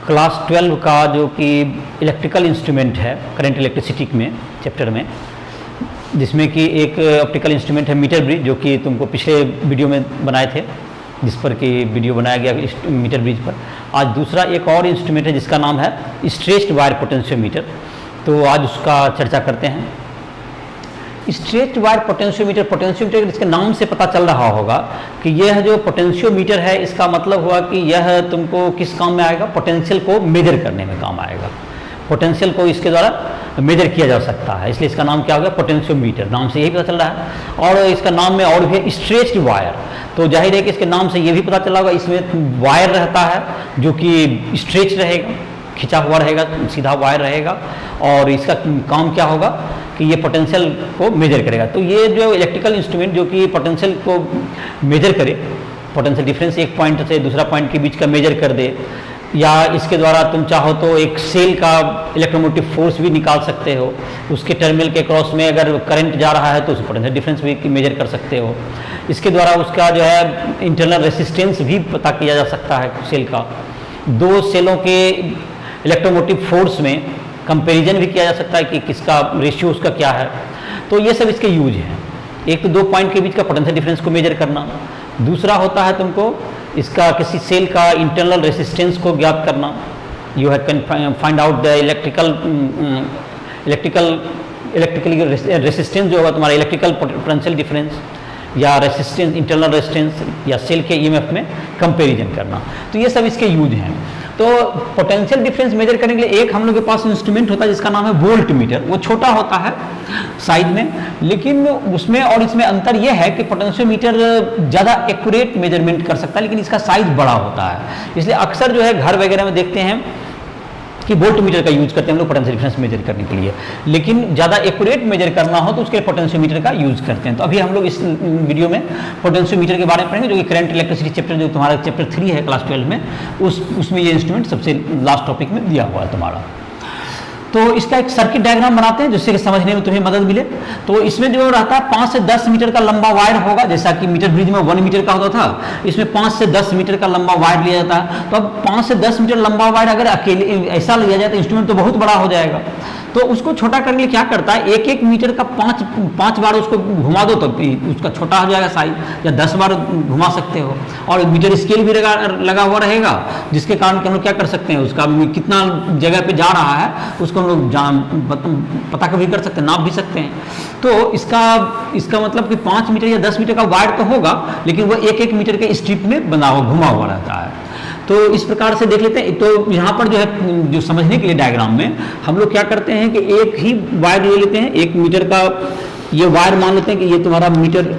Class 12 का जो कि इलेक्ट्रिकल इंस्ट्रूमेंट है करंट इलेक्ट्रिसिटी में चैप्टर में, जिसमें कि एक ऑप्टिकल इंस्ट्रूमेंट है मीटर ब्रिज, जो कि तुमको पिछले वीडियो में बनाए थे, जिस पर कि वीडियो बनाया गया मीटर ब्रिज पर। आज दूसरा एक और इंस्ट्रूमेंट है जिसका नाम है स्ट्रेच्ड वायर पोटेंशियोमीटर। तो आज उसका चर्चा करते हैं। स्ट्रेच्ड वायर पोटेंशियोमीटर इसके नाम से पता चल रहा होगा कि यह जो पोटेंशियोमीटर है, इसका मतलब हुआ कि यह तुमको किस काम में आएगा, पोटेंशियल को मेजर करने में काम आएगा। पोटेंशियल को इसके द्वारा मेजर किया जा सकता है, इसलिए इसका नाम क्या हो गया, पोटेंशियोमीटर। नाम से यही पता चल रहा है। और इसका नाम में और भी स्ट्रेच्ड वायर, तो जाहिर है कि इसके नाम से ये भी पता चला होगा, इसमें वायर रहता है जो कि स्ट्रेच रहेगा, खिंचा हुआ रहेगा, सीधा वायर रहेगा। और इसका काम क्या होगा कि ये पोटेंशियल को मेजर करेगा। तो ये जो इलेक्ट्रिकल इंस्ट्रूमेंट जो कि पोटेंशियल को मेजर करे, पोटेंशियल डिफरेंस एक पॉइंट से दूसरा पॉइंट के बीच का मेजर कर दे, या इसके द्वारा तुम चाहो तो एक सेल का इलेक्ट्रोमोटिव फोर्स भी निकाल सकते हो। उसके टर्मिनल के क्रॉस में अगर करंट जा रहा है तो उस पोटेंशियल डिफरेंस भी मेजर कर सकते हो। इसके द्वारा उसका जो है इंटरनल रेसिस्टेंस भी पता किया जा सकता है सेल का। दो सेलों के इलेक्ट्रोमोटिव फोर्स में कंपैरिजन भी किया जा सकता है कि किसका रेशियो उसका क्या है। तो ये सब इसके यूज हैं। एक तो दो पॉइंट के बीच का पोटेंशियल डिफरेंस को मेजर करना, दूसरा होता है तुमको इसका किसी सेल का इंटरनल रेसिस्टेंस को ज्ञात करना। You have can find out the electrically resistance जो होगा तुम्हारा इलेक्ट्रिकल पोटेंशियल डिफरेंस या रेसिस्टेंस, इंटरनल रेसिस्टेंस या सेल के ईएमएफ में कंपैरिजन करना। तो ये सब इसके यूज हैं। तो पोटेंशियल डिफरेंस मेजर करने के लिए एक हम लोग के पास इंस्ट्रूमेंट होता है जिसका नाम है वोल्ट मीटर। वो छोटा होता है साइज में, लेकिन उसमें और इसमें अंतर यह है कि पोटेंशियोमीटर ज़्यादा एक्यूरेट मेजरमेंट कर सकता है, लेकिन इसका साइज बड़ा होता है। इसलिए अक्सर जो है घर वगैरह में देखते हैं कि वोल्ट मीटर का यूज करते हैं हम लोग पोटेंशियल डिफरेंस मेजर करने के लिए, लेकिन ज़्यादा एक्यूरेट मेजर करना हो तो उसके लिए पोटेंशियोमीटर का यूज करते हैं। तो अभी हम लोग इस वीडियो में पोटेंशियोमीटर के बारे में पढ़ेंगे, जो कि करंट इलेक्ट्रिसिटी चैप्टर जो तुम्हारा चैप्टर 3 है क्लास 12 में, उसमें ये इंस्ट्रूमेंट सबसे लास्ट टॉपिक में दिया हुआ है तुम्हारा। तो इसका एक सर्किट डायग्राम बनाते हैं जिससे कि समझने में तुम्हें मदद मिले। तो इसमें जो रहता है 5 से 10 मीटर का लंबा वायर होगा, जैसा कि मीटर ब्रिज में 1 मीटर का होता था, इसमें 5 से 10 मीटर का लंबा वायर लिया जाता है। तो अब 5 से 10 मीटर लंबा वायर अगर अकेले ऐसा लिया जाए तो इंस्ट्रूमेंट तो बहुत बड़ा हो जाएगा। तो उसको छोटा करने के लिए क्या करता है, एक एक मीटर का 5 बार उसको घुमा दो तो उसका छोटा हो जाएगा साइज, या 10 बार घुमा सकते हो। और मीटर स्केल भी लगा हुआ रहेगा, जिसके कारण हम लोग क्या कर सकते हैं, उसका कितना जगह पे जा रहा है उसको हम लोग पता भी कर सकते हैं, नाप भी सकते हैं। तो इसका मतलब कि 5 मीटर या 10 मीटर का वायर तो होगा, लेकिन वो एक एक मीटर के स्ट्रिप में बना हुआ घुमा हुआ रहता है। तो इस प्रकार से देख लेते हैं। तो यहाँ पर जो है, जो समझने के लिए डायग्राम में हम लोग क्या करते हैं कि एक ही वायर ले लेते हैं, 1 मीटर का ये वायर मान लेते हैं कि ये तुम्हारा मीटर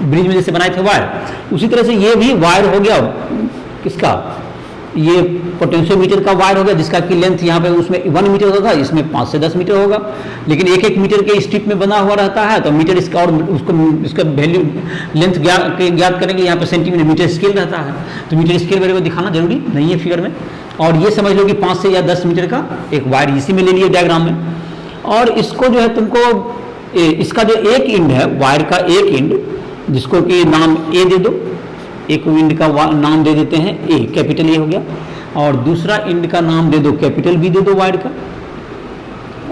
ब्रिज में जैसे बनाए थे वायर, उसी तरह से ये भी वायर हो गया किसका, ये पोटेंशियोमीटर का वायर हो गया, जिसका की लेंथ यहाँ पे उसमें 1 मीटर होता था, इसमें 5 से 10 मीटर होगा, लेकिन एक एक मीटर के स्ट्रिप में बना हुआ रहता है। तो मीटर इसका और उसको इसका वैल्यू लेंथ ज्ञात करेंगे, यहाँ पे सेंटीमीटर मीटर स्केल रहता है। तो मीटर स्केल वगैरह को दिखाना जरूरी नहीं है फिगर में। और ये समझ लो कि 5 से या 10 मीटर का एक वायर इसी में ले लिए डायग्राम में। और इसको जो है तुमको इसका जो एक एंड है, वायर का एक एंड, जिसको कि नाम ए दे दो, एक एंड का नाम दे देते हैं ए, कैपिटल ए हो गया, और दूसरा एंड का नाम दे दो कैपिटल बी दे दो।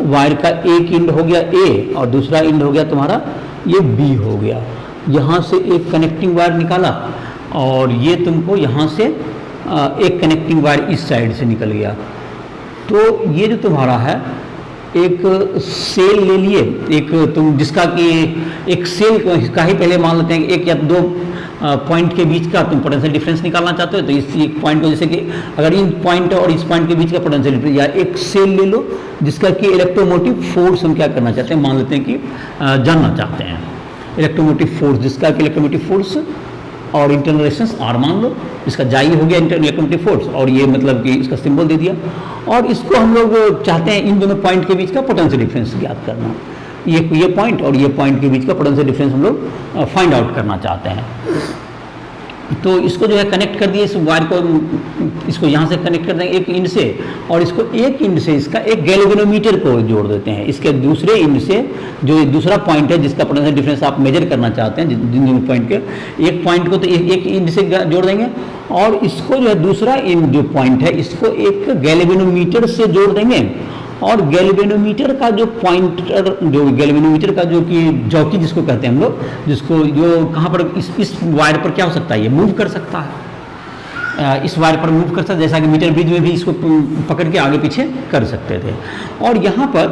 वायर का एक एंड हो गया ए और दूसरा एंड हो गया तुम्हारा ये बी हो गया। यहाँ से एक कनेक्टिंग वायर निकाला और ये तुमको यहाँ से एक कनेक्टिंग वायर इस साइड से निकल गया। तो ये जो तुम्हारा है एक सेल ले लिए, एक तुम जिसका कि एक सेल का ही पहले मान लेते हैं कि 1 या 2 पॉइंट के बीच का तुम पोटेंशियल डिफरेंस निकालना चाहते हो। तो इस एक पॉइंट को, जैसे कि अगर इन पॉइंट और इस पॉइंट के बीच का पोटेंशियल डिफरेंस, या एक सेल ले लो जिसका कि इलेक्ट्रोमोटिव फोर्स हम क्या करना चाहते हैं, मान लेते हैं कि जानना चाहते हैं इलेक्ट्रोमोटिव फोर्स, जिसका कि इलेक्ट्रोमोटिव फोर्स और इंटरनल रेजिस्टेंस आर मान लो, इसका जाई हो गया इंटरनल इलेक्ट्रोमोटिव फोर्स, और ये मतलब कि इसका सिंबल दे दिया। और इसको हम लोग चाहते हैं इन दोनों पॉइंट के बीच का पोटेंशियल डिफरेंस ज्ञात करना। ये पॉइंट और ये पॉइंट के बीच का पोटेंशियल डिफरेंस हम लोग फाइंड आउट करना चाहते हैं। तो इसको जो है कनेक्ट कर दिए, इस वायर को, इसको यहाँ से कनेक्ट कर देंगे एक इंड से, और इसको एक इंड से इसका एक गैल्वेनोमीटर को जोड़ देते हैं। इसके दूसरे इंड से जो दूसरा पॉइंट है जिसका पोटेंशियल डिफरेंस आप मेजर करना चाहते हैं, जिन दोनों पॉइंट के, एक पॉइंट को तो एक इंड से जोड़ देंगे, और इसको जो है दूसरा इंड जो पॉइंट है इसको एक गैल्वेनोमीटर से जोड़ देंगे। और गैल्वेनोमीटर का जो पॉइंटर, जो गैल्वेनोमीटर का जो कि जॉकी जिसको कहते हैं हम लोग, जिसको जो कहाँ पर इस वायर पर क्या हो सकता है, ये मूव कर सकता है, इस वायर पर मूव कर सकता है, जैसा कि मीटर ब्रिज में भी इसको पकड़ के आगे पीछे कर सकते थे। और यहाँ पर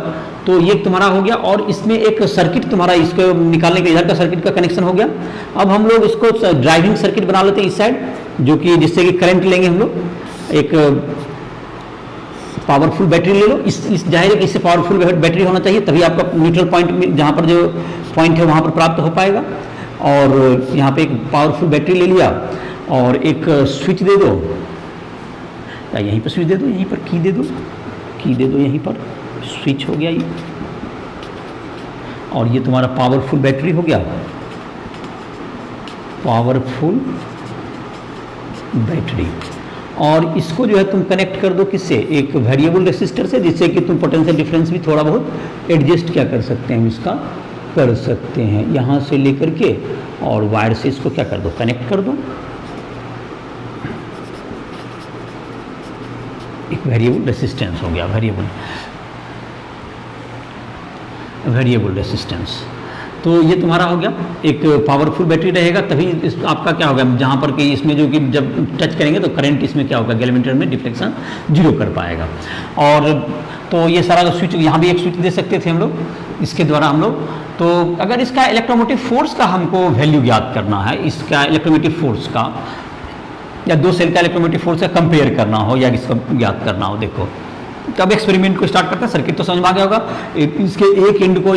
तो ये तुम्हारा हो गया, और इसमें एक सर्किट तुम्हारा इसको निकालने के, इधर का सर्किट का कनेक्शन हो गया। अब हम लोग इसको ड्राइविंग सर्किट बना लेते हैं इस साइड, जो कि जिससे कि करंट लेंगे हम लोग, एक पावरफुल बैटरी ले लो। इस जाहिर है कि इससे पावरफुल बैटरी होना चाहिए, तभी आपका न्यूट्रल पॉइंट में जहाँ पर जो पॉइंट है वहाँ पर प्राप्त हो पाएगा। और यहाँ पे एक पावरफुल बैटरी ले लिया, और एक स्विच दे दो, या यहीं पर स्विच दे दो, यहीं पर की दे दो, यहीं पर स्विच हो गया ये, और ये तुम्हारा पावरफुल बैटरी हो गया, पावरफुल बैटरी। और इसको जो है तुम कनेक्ट कर दो किससे, एक वेरिएबल रेसिस्टर से, जिससे कि तुम पोटेंशियल डिफरेंस भी थोड़ा बहुत एडजस्ट क्या कर सकते हैं, इसका कर सकते हैं, यहाँ से लेकर के, और वायर से इसको क्या कर दो, कनेक्ट कर दो, एक वेरिएबल रेसिस्टेंस हो गया, वेरिएबल रेसिस्टेंस। तो ये तुम्हारा हो गया, एक पावरफुल बैटरी रहेगा, तभी इस आपका क्या होगा, जहाँ पर कि इसमें जो कि जब टच करेंगे तो करंट इसमें क्या होगा, गैल्वेनोमीटर में डिफ्लेक्शन जीरो कर पाएगा। और तो ये सारा स्विच, यहाँ भी एक स्विच दे सकते थे हम लोग, इसके द्वारा हम लोग। तो अगर इसका इलेक्ट्रोमोटिव फोर्स का हमको वैल्यू ज्ञात करना है, इसका इलेक्ट्रोमोटिव फोर्स का, या दो सेल का इलेक्ट्रोमोटिव फोर्स का कंपेयर करना हो, या इसका ज्ञात करना हो, देखो तब एक्सपेरिमेंट को स्टार्ट करते हैं। सर्किट तो समझ में आ गया होगा। इसके एक एंड को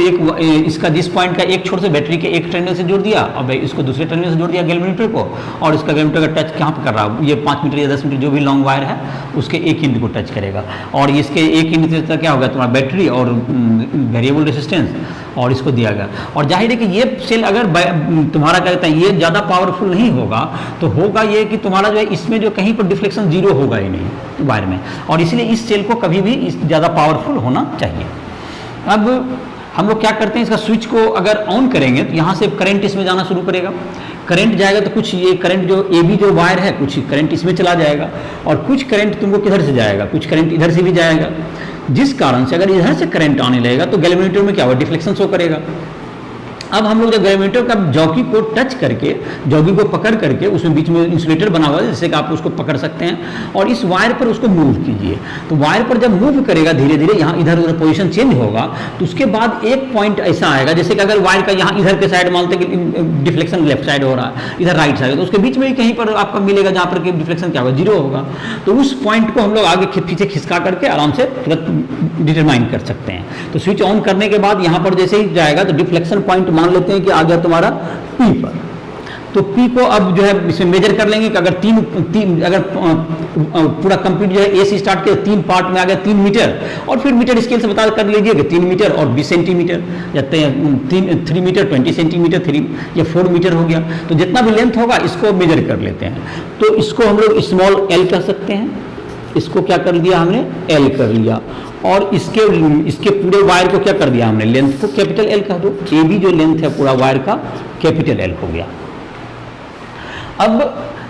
इसका जिस पॉइंट का एक छोर से बैटरी के एक टर्मिनल से जोड़ दिया, और इसको दूसरे टर्मिनल से जोड़ दिया गैल्वेनोमीटर को, और इसका गैल्वेनोमीटर का टच कहाँ पर कर रहा है, ये 5 मीटर या 10 मीटर जो भी लॉन्ग वायर है उसके एक एंड को टच करेगा, और इसके एक एंड से क्या होगा, तुम्हारा बैटरी और वेरिएबल रेसिस्टेंस, और इसको दिया गया। और जाहिर है कि ये सेल अगर तुम्हारा क्या कहते हैं, ये ज़्यादा पावरफुल नहीं होगा, तो होगा ये कि तुम्हारा जो है इसमें जो कहीं पर डिफ्लेक्शन जीरो होगा ही नहीं वायर में, और इसलिए इस सेल को कभी भी ज़्यादा पावरफुल होना चाहिए। अब हम लोग क्या करते हैं, इसका स्विच को अगर ऑन करेंगे तो यहाँ से करंट इसमें जाना शुरू करेगा, करंट जाएगा तो कुछ ये करंट जो ए बी जो वायर है, कुछ करंट इसमें चला जाएगा, और कुछ करंट तुमको किधर से जाएगा, कुछ करंट इधर से भी जाएगा, जिस कारण से अगर इधर से करंट आने लगेगा तो गैल्वेनोमीटर में क्या होगा, डिफ्लेक्शन शो करेगा। अब हम लोग जब गैल्वेनोमीटर का जॉकी को टच करके, जॉकी को पकड़ करके, उसमें बीच में इंसुलेटर बना हुआ है जिससे कि आप उसको पकड़ सकते हैं, और इस वायर पर उसको मूव कीजिए। तो वायर पर जब मूव करेगा धीरे धीरे, यहाँ इधर उधर पोजीशन चेंज होगा, तो उसके बाद एक पॉइंट ऐसा आएगा, जैसे कि अगर वायर का यहाँ इधर के साइड मानते कि डिफ्लेक्शन लेफ्ट साइड हो रहा है, इधर राइट साइड, तो उसके बीच में ही कहीं पर आपका मिलेगा जहाँ पर कि डिफ्लेक्शन क्या होगा, जीरो होगा। तो उस पॉइंट को हम लोग आगे पीछे खिसका करके आराम से डिटरमाइन कर सकते हैं। तो स्विच ऑन करने के बाद यहाँ पर जैसे ही जाएगा तो डिफ्लेक्शन पॉइंट मान लेते हैं कि आ गया तुम्हारा P पर। तो P को अब जो है इसमें मेजर कर लेंगे कि अगर तीन अगर पूरा कंप्लीट जो है ए से स्टार्ट किया, 3 पार्ट में आ गया 3 मीटर, और फिर मीटर स्केल से बता कर लीजिए कि 3 मीटर और 20 सेंटीमीटर, या 3 मीटर 20 सेंटीमीटर 3 या 4 मीटर हो गया। तो जितना भी लेंथ होगा इसको मेजर कर लेते हैं। तो इसको हम लोग स्मॉल एल कह सकते हैं, इसको क्या कर दिया हमने, एल कर लिया, और इसके पूरे वायर को क्या कर दिया हमने, लेंथ को कैपिटल एल कह दो। ए बी जो लेंथ है पूरा वायर का कैपिटल एल हो गया। अब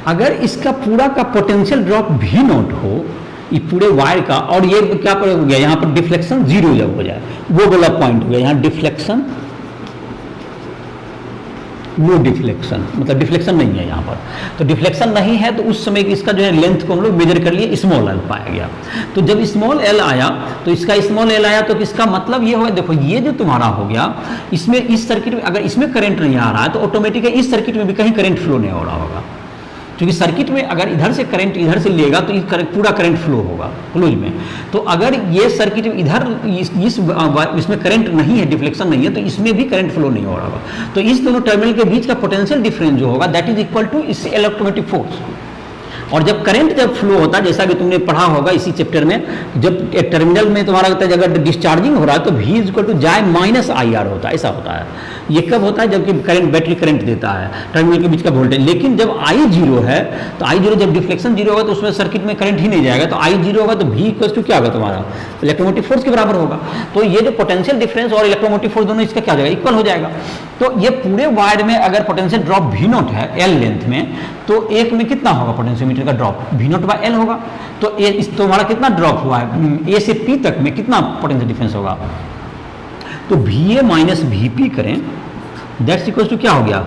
अगर इसका पूरा का पोटेंशियल ड्रॉप भी नॉट हो, ये पूरे वायर का, और ये क्या हो गया, यहाँ पर डिफ्लेक्शन जीरो जब हो जाए, वो वाला पॉइंट हो गया, यहाँ डिफ्लेक्शन नो डिफ्लेक्शन, मतलब डिफ्लेक्शन नहीं है यहाँ पर। तो डिफ्लेक्शन नहीं है तो उस समय इसका जो है लेंथ को हम लोग मेजर कर लिए, स्मॉल एल पाया गया। तो जब स्मॉल एल आया तो इसका स्मॉल एल आया तो इसका मतलब ये होगा, देखो ये जो तुम्हारा हो गया, इसमें इस सर्किट में अगर इसमें करंट नहीं आ रहा है तो ऑटोमेटिक इस सर्किट में भी कहीं करंट फ्लो नहीं हो रहा होगा, क्योंकि सर्किट में अगर इधर से करंट इधर से लेगा तो पूरा करंट फ्लो होगा क्लोज में। तो अगर ये सर्किट इधर इसमें करंट नहीं है, डिफ्लेक्शन नहीं है, तो इसमें भी करंट फ्लो नहीं हो रहा होगा। तो इस दोनों टर्मिनल के बीच का पोटेंशियल डिफरेंस जो होगा दैट इज इक्वल टू इस इलेक्ट्रोमोटिव फोर्स। और जब करंट जब फ्लो होता है, जैसा कि तुमने पढ़ा होगा इसी चैप्टर में, जब एक टर्मिनल में तुम्हारा अगर डिस्चार्जिंग हो रहा है तो V इक्वल टू जाए माइनस IR होता है, ऐसा होता है। ये कब होता है? जबकि करंट, बैटरी करंट देता है, टर्मिनल के बीच का वोल्टेज। लेकिन जब I 0 है तो I 0 जब डिफ्लेक्शन 0 होगा तो उसमें सर्किट में करंट ही नहीं जाएगा, तो I 0 होगा तो V इक्वल टू क्या होगा तुम्हारा? इलेक्ट्रोमोटिव फोर्स के बराबर होगा। तो ये जो पोटेंशियल डिफरेंस और इलेक्ट्रोमोटिव फोर्स दोनों इसका क्या हो जाएगा? इक्वल हो जाएगा। तो ये पूरे वायर में अगर पोटेंशियल ड्रॉप V0 है L लेंथ में, तो एक में कितना होगा पोटेंशियोमीटर का ड्रॉप? V0 बाय L होगा। तो ये इस तुम्हारा कितना ड्रॉप हुआ है? A से P तक में कितना पोटेंशियल डिफरेंस होगा? तो VA माइनस VP करें, दैट्स इक्वल टू क्या हो गया?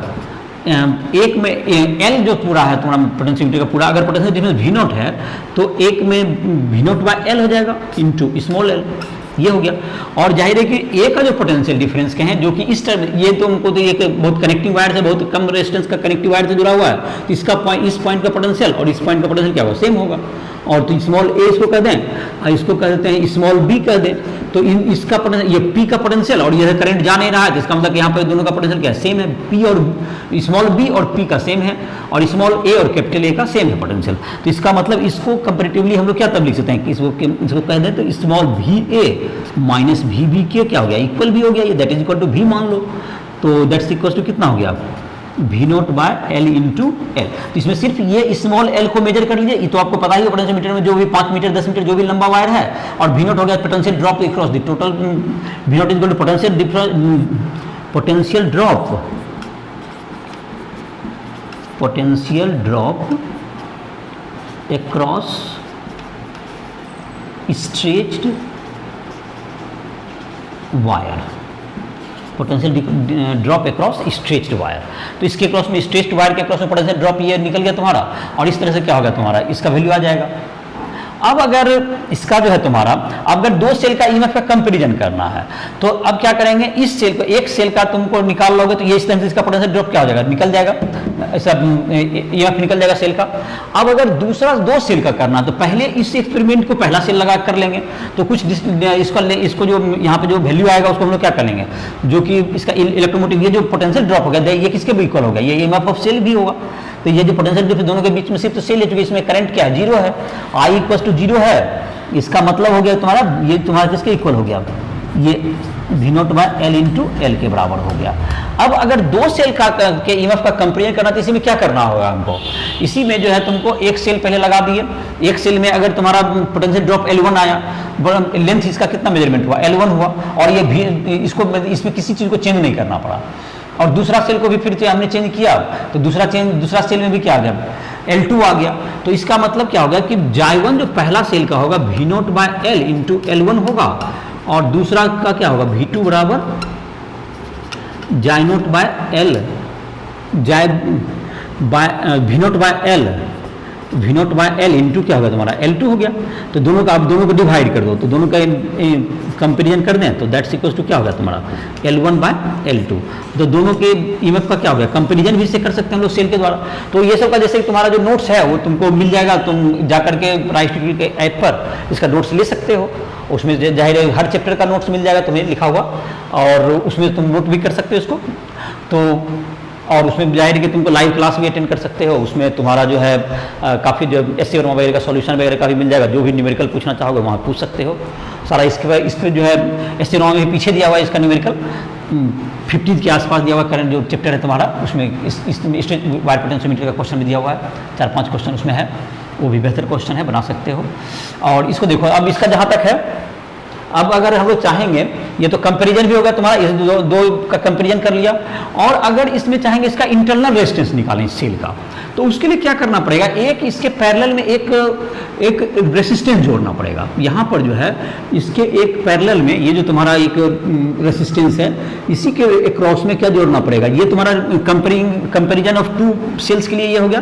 एक में L जो पूरा है तुम्हारा पोटेंशियोमीटर का पूरा, अगर पोटेंशियल डिफरेंस V0 है तो एक में V0 बाय L हो जाएगा इंटू स्मॉल l, ये हो गया। और जाहिर है कि ए का जो पोटेंशियल डिफरेंस कहें, जो कि इस टर्म, ये तो उनको तो ये बहुत कनेक्टिंग वायर से, बहुत कम रेजिस्टेंस का कनेक्टिव वायर से जुड़ा हुआ है, तो इसका पॉइंट, इस पॉइंट का पोटेंशियल और इस पॉइंट का पोटेंशियल क्या होगा? सेम होगा। और तो स्मॉल ए इसको कर दें और इसको कर देते हैं स्मॉल बी कर दें, तो इसका पोटेंशियल, ये पी का पोटेंशियल और ये करंट जा नहीं रहा है, तो इसका मतलब यहाँ पर दोनों का पोटेंशियल क्या है? सेम है। पी और स्मॉल बी और पी का सेम है, और स्मॉल ए और कैपिटल ए का सेम है पोटेंशियल। तो इसका मतलब इसको कंपेरेटिवली हम लोग क्या तब लिख सकते हैं कि इसको कह दें तो small V A minus V B के क्या हो गया? इक्वल भी हो गया, ये that is equal to V मान लो। तो दैट्स इक्वल टू कितना हो गया? V0 by L into L. तो इसमें सिर्फ ये स्मॉल l को मेजर कर लीजिए, ये तो आपको पता ही है पोटेंशियोमीटर में जो भी 5 मीटर 10 मीटर जो भी लंबा वायर है, और V0 हो गया potential drop across the total, V0 is equal to potential drop across stretched wire, potential drop across stretched wire. तो इसके क्रॉस में, स्ट्रेच्ड वायर के क्रॉस में पोटेंशियल ड्रॉप ये निकल गया तुम्हारा, और इस तरह से क्या होगा तुम्हारा? इसका वैल्यू आ जाएगा। अब अगर इसका जो है तुम्हारा, अगर दो सेल का ईएमएफ का कंपैरिजन करना है, तो अब क्या करेंगे? इस सेल को, एक सेल का तुमको निकाल लोगे तो ये इस तरह से इसका पोटेंशियल ड्रॉप क्या हो जाएगा? निकल जाएगा, ऐसा ईएमएफ निकल जाएगा सेल का। अब अगर दूसरा दो सेल का करना, तो पहले इस एक्सपेरिमेंट को पहला सेल लगा कर लेंगे, तो कुछ इसको जो यहाँ पे जो वैल्यू आएगा उसको हम लोग क्या कर लेंगे? जो कि इसका इलेक्ट्रोमोटिव, ये जो पोटेंशियल ड्रॉप हो गया, ये किसके भी इक्वल होगा? ये ईएमएफ ऑफ सेल भी होगा। तो ये जो पोटेंशियल डिफरेंस दोनों के बीच में सिर्फ तो सेल है, चूंकि इसमें करंट क्या है? 0 है, I इक्वल टू 0 है, इसका मतलब हो गया तुम्हारा, ये तुम्हारा किसके इक्वल हो गया? ये V0 by L into L के बराबर हो गया। अब अगर दो सेल के ईएमएफ का कंपेरिजन करना, तो इसी में क्या करना होगा हमको? इसी में जो है तुमको एक सेल पहले लगा दिए, एक सेल में अगर तुम्हारा पोटेंशियल ड्रॉप L1 आया, लेंथ इसका कितना मेजरमेंट हुआ? L1 हुआ, और ये भी इसमें किसी चीज को चेंज नहीं करना पड़ा। और दूसरा सेल को भी फिर से हमने चेंज किया, तो दूसरा सेल में भी क्या आ गया? L2 आ गया। तो इसका मतलब क्या होगा कि J1 जो पहला सेल का होगा V0 by L into L1 होगा, और दूसरा का क्या होगा? V2 बराबर J0 by L, V0 by L, V0 by L into क्या होगा तुम्हारा? L2 हो गया। तो दोनों का, आप दोनों को डिवाइड कर दो, तो दोनों का कंपेरिजन कर दें, तो दैट्स इक्वल टू क्या होगा तुम्हारा? L1 bye L2। तो दोनों के ईएमएफ का क्या हो गया? कंपेरिजन भी से कर सकते हैं हम लोग सेल के द्वारा। तो ये सब का जैसे तुम्हारा जो नोट्स है वो तुमको मिल जाएगा, तुम जाकर के राइस के ऐप पर इसका नोट्स ले सकते हो। उसमें जाहिर है हर चैप्टर का नोट्स मिल जाएगा तुम्हें लिखा हुआ, और उसमें तुम नोट भी कर सकते हो इसको। तो और उसमें जाहिर है कि तुमको लाइव क्लास भी अटेंड कर सकते हो, उसमें तुम्हारा जो है काफ़ी जो एससी और वगैरह का सॉल्यूशन वगैरह का भी मिल जाएगा, जो भी न्यूमेरिकल पूछना चाहोगे वहाँ पूछ सकते हो सारा। इसके जो है एससी में पीछे दिया हुआ है इसका न्यूमेरिकल 50 के आसपास दिया हुआ करंट जो चैप्टर है तुम्हारा, उसमें स्ट्रेच वायर पोटेंशियोमीटर का क्वेश्चन भी दिया हुआ है, 4-5 क्वेश्चन उसमें है, वो भी बेहतर क्वेश्चन है, बना सकते हो। और इसको देखो, अब इसका जहाँ तक है, अब अगर हम लोग चाहेंगे, ये तो कंपैरिजन भी होगा तुम्हारा, इस दो का कंपैरिजन कर लिया, और अगर इसमें चाहेंगे इसका इंटरनल रेजिस्टेंस निकालें सेल का, तो उसके लिए क्या करना पड़ेगा? एक इसके पैरेलल में एक रेजिस्टेंस जोड़ना पड़ेगा। यहाँ पर जो है इसके एक पैरेलल में ये जो तुम्हारा एक रेजिस्टेंस है, इसी के क्रॉस में क्या जोड़ना पड़ेगा? ये तुम्हारा कंपैरिजन ऑफ टू सेल्स के लिए ये हो गया।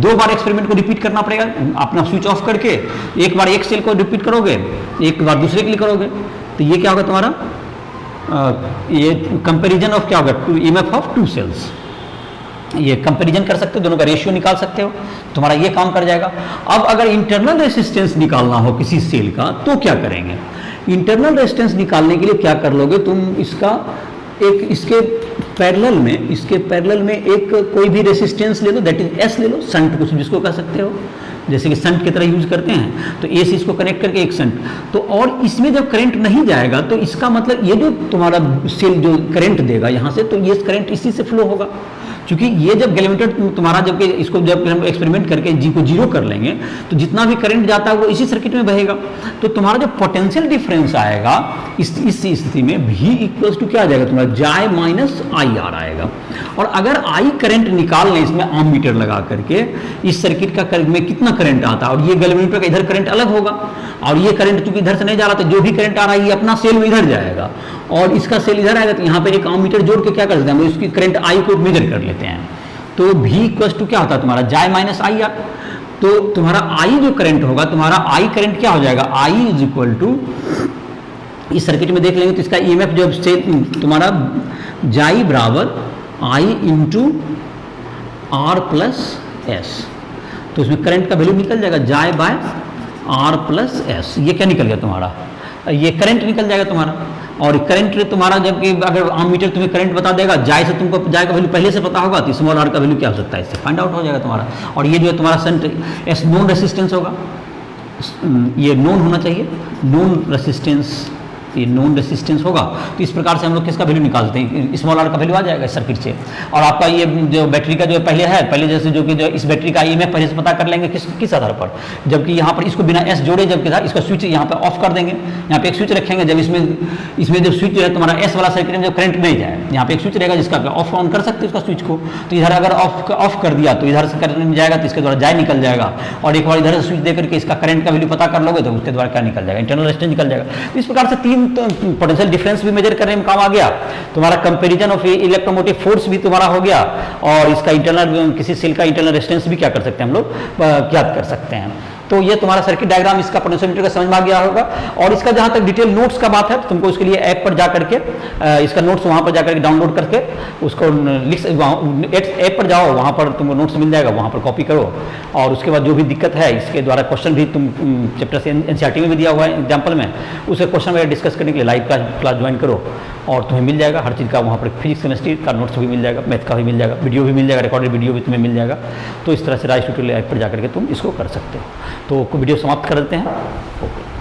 2 बार एक्सपेरिमेंट को रिपीट करना पड़ेगा, अपना स्विच ऑफ करके एक बार एक सेल को रिपीट करोगे, एक बार दूसरे के लिए करोगे, तो ये क्या होगा तुम्हारा? ये कंपैरिजन ऑफ क्या होगा? EMF of 2 cells. ये कंपैरिजन कर सकते हो, दोनों का रेशियो निकाल सकते हो, तुम्हारा ये काम कर जाएगा। अब अगर इंटरनल रेजिस्टेंस निकालना हो किसी सेल का, तो क्या करेंगे? इंटरनल रेजिस्टेंस निकालने के लिए क्या कर लोगे तुम? इसका एक इसके पैरेलल में एक कोई भी रेजिस्टेंस ले लो, दैट इज एस ले लो, शंट कुछ जिसको कह सकते हो, जैसे कि शंट की तरह यूज करते हैं, तो ए से इसको कनेक्ट करके एक शंट। तो और इसमें जब करंट नहीं जाएगा तो इसका मतलब ये जो तुम्हारा सेल जो करंट देगा यहाँ से, तो ये करंट इसी से फ्लो होगा, क्योंकि ये जब गैल्वेमीटर तुम्हारा जब इसको जब हम एक्सपेरिमेंट करके जी को जीरो कर लेंगे तो जितना भी करंट जाता है वो इसी सर्किट में बहेगा। तो तुम्हारा जो पोटेंशियल डिफरेंस आएगा इस स्थिति में V इक्वल्स टू क्या आ जाएगा तुम्हारा, जाय माइनस आई आर आएगा। और अगर आई करंट निकाल लें इसमें आम मीटर लगा करके, इस सर्किट का करंट में कितना करंट आता है, और ये गैल्वेमीटर का इधर करंट अलग होगा, और ये करंट चूंकि इधर से नहीं जा रहा, तो जो भी करंट आ रहा है ये अपना सेल में इधर जाएगा और इसका सेल इधर आएगा। तो यहाँ पे एक आम मीटर जोड़ के क्या कर सकते हैं, हम इसकी करंट आई को मेजर कर लेते हैं। तो V इक्वल्स टू क्या होता है तुम्हारा, जाय माइनस आई आर। तो तुम्हारा आई जो करंट होगा, तुम्हारा आई करंट क्या हो जाएगा, आई इज इक्वल टू, इस सर्किट में देख लेंगे तो इसका ईएमएफ जब से तुम्हारा जाई बराबर आई इंटू आर प्लस एस, तो उसमें करंट का वैल्यू निकल जाएगा जाय बाय आर प्लस एस। ये क्या निकल गया तुम्हारा, ये करंट निकल जाएगा तुम्हारा। और करंट तुम्हारा जबकि अगर आम मीटर तुम्हें करंट बता देगा, जाय से तुमको जाय का वैल्यू पहले से पता होगा, तो स्मॉल आर का वैल्यू क्या हो सकता है, इससे फाइंड आउट हो जाएगा तुम्हारा। और ये जो है तुम्हारा शंट एस नोन रेसिस्टेंस होगा, ये नोन होना चाहिए, नोन रेसिस्टेंस, ये नॉन रेसिस्टेंस होगा। तो इस प्रकार से हम लोग किसका वैल्यू निकालते हैं, स्मॉल आर का वैल्यू आ जाएगा इस सर्किट से। और आपका ये जो बैटरी का जो पहले है, पहले जैसे जो कि जो इस बैटरी का ईएमएफ पहले से पता कर लेंगे किस आधार पर, जबकि यहाँ पर इसको बिना एस जोड़े जबकि था, इसका स्विच यहाँ पे ऑफ कर देंगे, यहाँ पे एक स्विच रखेंगे, जब इसमें जब स्विच जो है तुम्हारा एस वाला सर्किट में जब करंट नहीं जाए, यहाँ पे एक स्विच रहेगा जिसका ऑफ ऑन कर सकते हैं उसका स्विच को। तो इधर अगर ऑफ कर दिया तो इधर से करंट जाएगा, तो इसके द्वारा जाय निकल जाएगा। और एक बार इधर से स्विच दे करके इसका करंट का वैल्यू पता कर लोगे तो उसके द्वारा क्या निकल जाएगा, इंटरनल रेजिस्टेंस निकल जाएगा। तो इस प्रकार से तीन पोटेंशियल डिफरेंस भी मेजर करने में काम आ गया, तुम्हारा कंपैरिजन ऑफ इलेक्ट्रोमोटिव फोर्स भी तुम्हारा हो गया, और इसका इंटरनल किसी सेल का इंटरनल रेजिस्टेंस भी क्या कर सकते हैं हम लोग ज्ञात कर सकते हैं। तो ये तुम्हारा सर्किट डायग्राम इसका पोटेंशियोमीटर का समझ में आ गया होगा। और इसका जहां तक डिटेल नोट्स का बात है तो तुमको उसके लिए ऐप पर जा करके इसका नोट्स वहां पर जा करके डाउनलोड करके उसको ऐप पर जाओ, वहां पर तुमको नोट्स मिल जाएगा, वहां पर कॉपी करो। और उसके बाद जो भी दिक्कत है इसके द्वारा क्वेश्चन भी तुम चैप्टर से एनसीईआरटी में भी दिया हुआ है एग्जाम्पल में, उसे क्वेश्चन वगैरह डिस्कस करने के लिए लाइव क्लास ज्वाइन करो और तुम्हें मिल जाएगा हर चीज़ का। वहाँ पर फिजिक्स केमिस्ट्री का नोट्स भी मिल जाएगा, मैथ का भी मिल जाएगा, वीडियो भी मिल जाएगा, रिकॉर्डेड वीडियो भी तुम्हें मिल जाएगा। तो इस तरह से राइस ट्यूटोरियल ऐप पर जाकर के तुम इसको कर सकते हो। तो वीडियो समाप्त कर देते हैं। ओके।